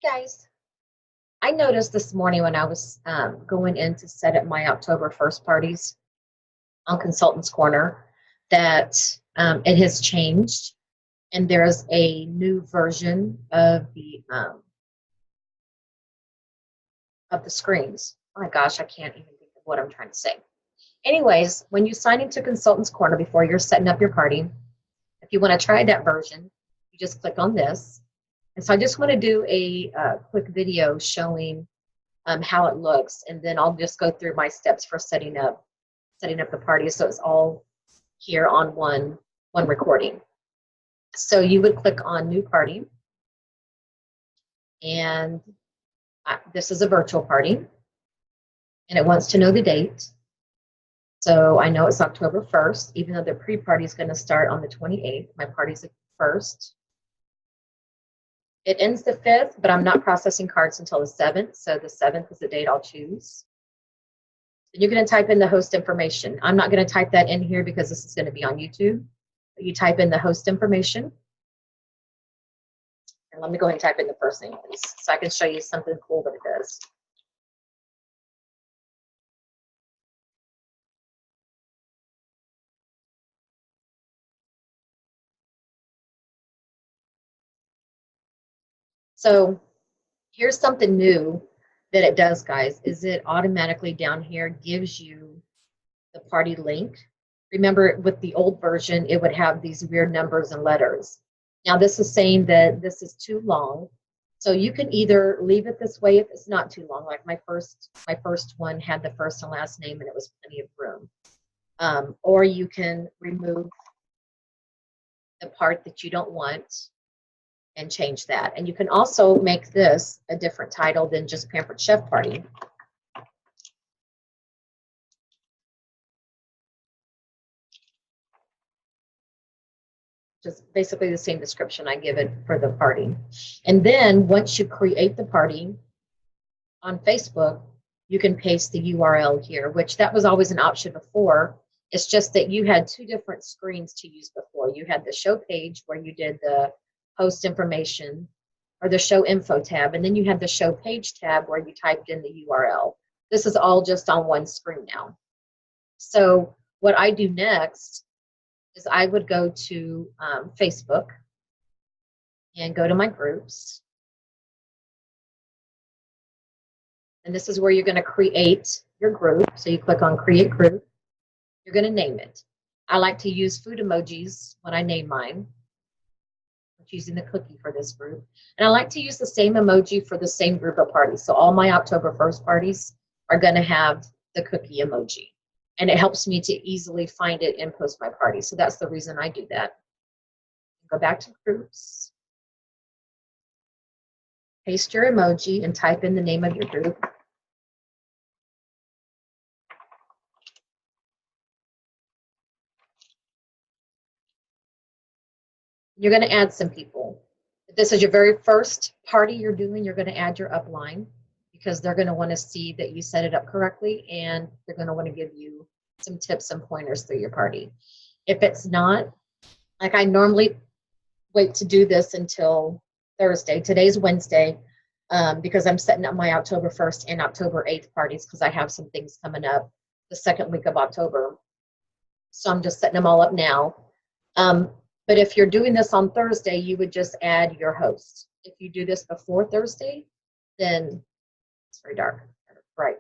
Guys, I noticed this morning when I was going in to set up my October 1st parties on Consultants Corner that it has changed and there's a new version of the screens. Oh my gosh, I can't even think of what I'm trying to say. Anyways, when you sign into Consultants Corner before you're setting up your party, if you want to try that version, you just click on this. And so I just want to do a quick video showing how it looks, and then I'll just go through my steps for setting up the party, so it's all here on one recording. So you would click on New Party, and this is a virtual party, and it wants to know the date. So I know it's October 1st, even though the pre-party is going to start on the 28th. My party's the 1st. It ends the 5th, but I'm not processing cards until the 7th, so the 7th is the date I'll choose. And you're going to type in the host information. I'm not going to type that in here because this is going to be on YouTube. But you type in the host information. And let me go ahead and type in the first name, please, so I can show you something cool that it does. So here's something new that it does, guys, is it automatically down here gives you the party link. Remember, with the old version, it would have these weird numbers and letters. Now this is saying that this is too long. So you can either leave it this way if it's not too long. Like my first one had the first and last name and it was plenty of room. Or you can remove the part that you don't want and change that. And you can also make this a different title than just Pampered Chef Party. Just basically the same description I give it for the party. And then once you create the party on Facebook, you can paste the URL here, which that was always an option before. It's just that you had two different screens to use before. You had the show page where you did the host information or the show info tab, and then you had the show page tab where you typed in the URL. This is all just on one screen now. So what I do next is I would go to Facebook and go to my groups. And this is where you're going to create your group. So you click on Create Group. You're going to name it. I like to use food emojis when I name mine. I'm using the cookie for this group. And I like to use the same emoji for the same group of parties. So all my October 1st parties are going to have the cookie emoji. And it helps me to easily find it and post my party. So that's the reason I do that. Go back to groups. Paste your emoji and type in the name of your group. You're going to add some people. If this is your very first party you're doing, you're going to add your upline because they're going to want to see that you set it up correctly, and they're going to want to give you some tips and pointers through your party. If it's not, like I normally wait to do this until Thursday. Today's Wednesday because I'm setting up my October 1st and October 8th parties because I have some things coming up the second week of October. So I'm just setting them all up now. But if you're doing this on Thursday, you would just add your host. If you do this before Thursday, then it's very dark, right?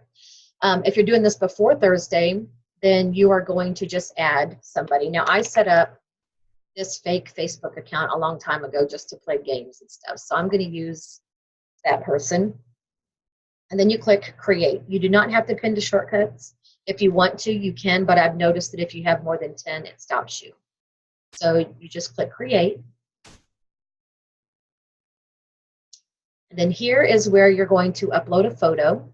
If you're doing this before Thursday, then you are going to just add somebody. Now, I set up this fake Facebook account a long time ago just to play games and stuff. So I'm going to use that person. And then you click Create. You do not have to pin to shortcuts. If you want to, you can, but I've noticed that if you have more than 10, it stops you. So you just click Create. And then here is where you're going to upload a photo.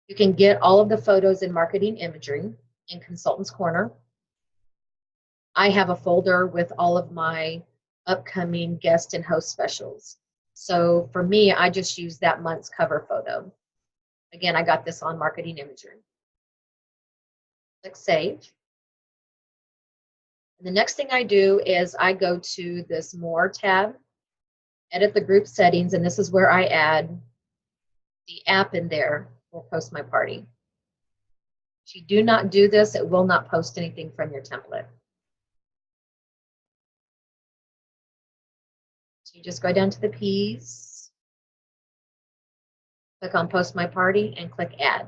You can get all of the photos in Marketing Imagery in Consultants Corner. I have a folder with all of my upcoming guest and host specials. So for me, I just use that month's cover photo. Again, I got this on Marketing Imagery. Click Save. And the next thing I do is I go to this More tab, edit the group settings, and this is where I add the app in there for Post My Party. If you do not do this, it will not post anything from your template. So you just go down to the P's, click on Post My Party, and click Add.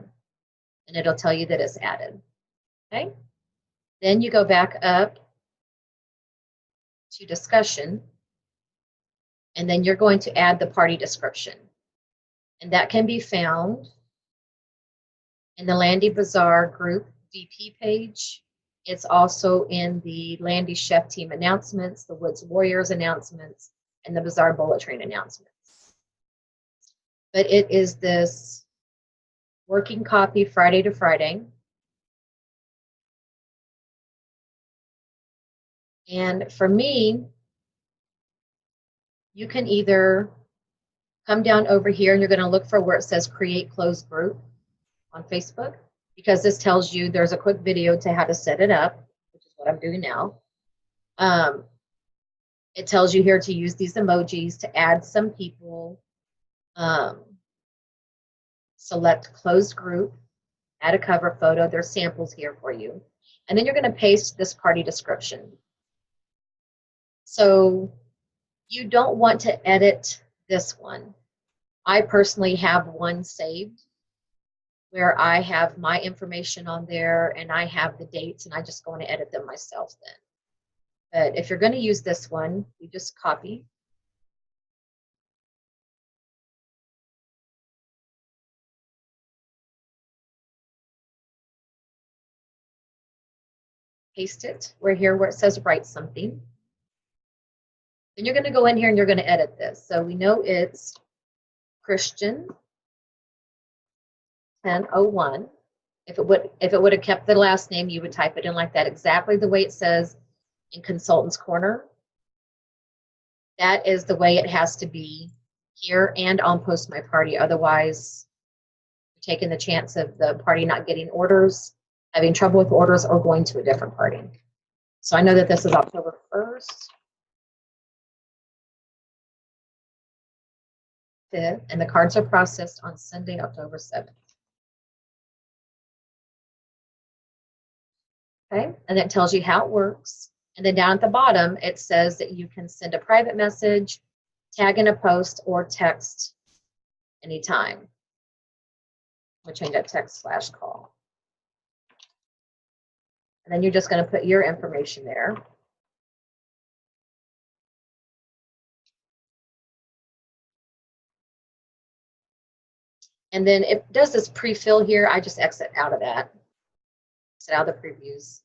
And it'll tell you that it's added. Okay? Then you go back up to Discussion, and then you're going to add the party description. And that can be found in the Landy Bazaar group VP page. It's also in the Landy Chef Team announcements, the Woods Warriors announcements, and the Bazaar Bullet Train announcements. But it is this working copy Friday to Friday. And for me, you can either come down over here and you're going to look for where it says Create Closed Group on Facebook, because this tells you there's a quick video to how to set it up, which is what I'm doing now. It tells you here to use these emojis to add some people, select closed group, add a cover photo. There's samples here for you. And then you're going to paste this party description. So you don't want to edit this one. I personally have one saved where I have my information on there and I have the dates, and I just go and edit them myself then. But if you're going to use this one, you just copy. Paste it where it says write something. Then you're going to go in here and you're going to edit this. So we know it's Christian 1001. If it would have kept the last name, you would type it in like that, exactly the way it says in Consultant's Corner. That is the way it has to be here and on Post My Party. Otherwise, you're taking the chance of the party not getting orders, having trouble with orders, or going to a different party. So I know that this is October 1st, 5th, and the cards are processed on Sunday, October 7th. Okay, and it tells you how it works. And then down at the bottom, it says that you can send a private message, tag in a post, or text anytime. We'll change that text/call. And then you're just going to put your information there. And then it does this pre-fill here. I just exit out of that. Exit out of the previews.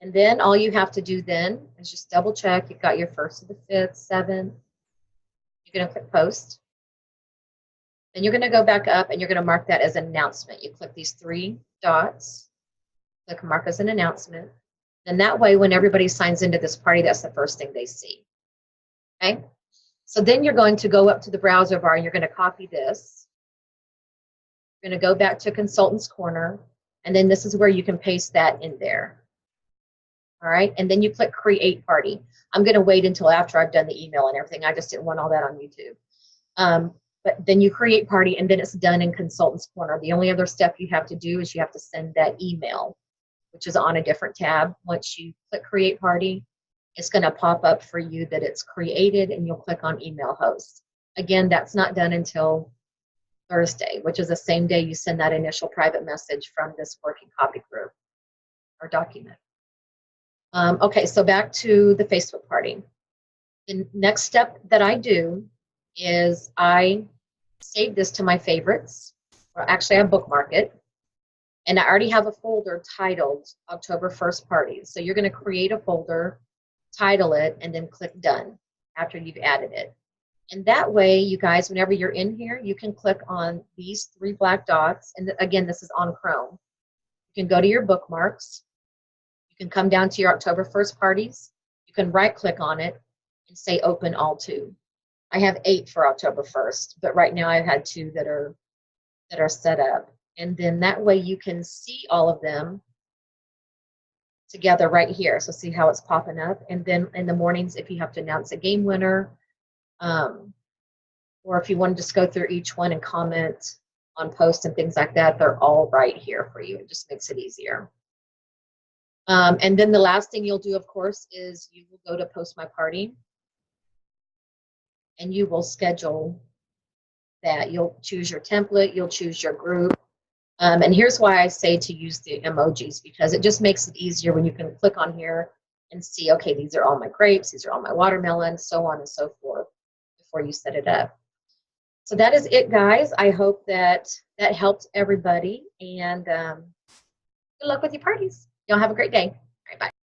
And then all you have to do then is just double check you've got your 1st to the 5th, 7th. You're going to click post. Then you're going to go back up and you're going to mark that as an announcement. You click these 3 dots, click mark as an announcement. And that way, when everybody signs into this party, that's the first thing they see. Okay? So then you're going to go up to the browser bar and you're going to copy this. You're going to go back to Consultant's Corner, and then this is where you can paste that in there. All right, and then you click Create Party. I'm going to wait until after I've done the email and everything. I just didn't want all that on YouTube. But then you create party, and then it's done in Consultant's Corner. The only other step you have to do is you have to send that email, which is on a different tab. Once you click Create Party, it's going to pop up for you that it's created, and you'll click on Email Host. Again, that's not done until Thursday, which is the same day you send that initial private message from this working copy group or document. Okay, so back to the Facebook party. The next step that I do is I save this to my favorites. Well, actually, I bookmark it. And I already have a folder titled October 1st Parties. So you're going to create a folder, title it, and then click Done after you've added it. And that way, you guys, whenever you're in here, you can click on these 3 black dots. And again, this is on Chrome. You can go to your bookmarks. You can come down to your October 1st parties. You can right-click on it and say Open All 2. I have 8 for October 1st, but right now I've had 2 that are set up. And then that way you can see all of them together right here. So see how it's popping up. And then in the mornings, if you have to announce a game winner, or if you want to just go through each one and comment on posts and things like that, they're all right here for you. It just makes it easier. And then the last thing you'll do, of course, is you will go to Post My Party, and you will schedule that. You'll choose your template, you'll choose your group. And here's why I say to use the emojis, because it just makes it easier when you can click on here and see, okay, these are all my grapes, these are all my watermelons, so on and so forth, before you set it up. So that is it, guys. I hope that that helped everybody, and good luck with your parties. Y'all have a great day.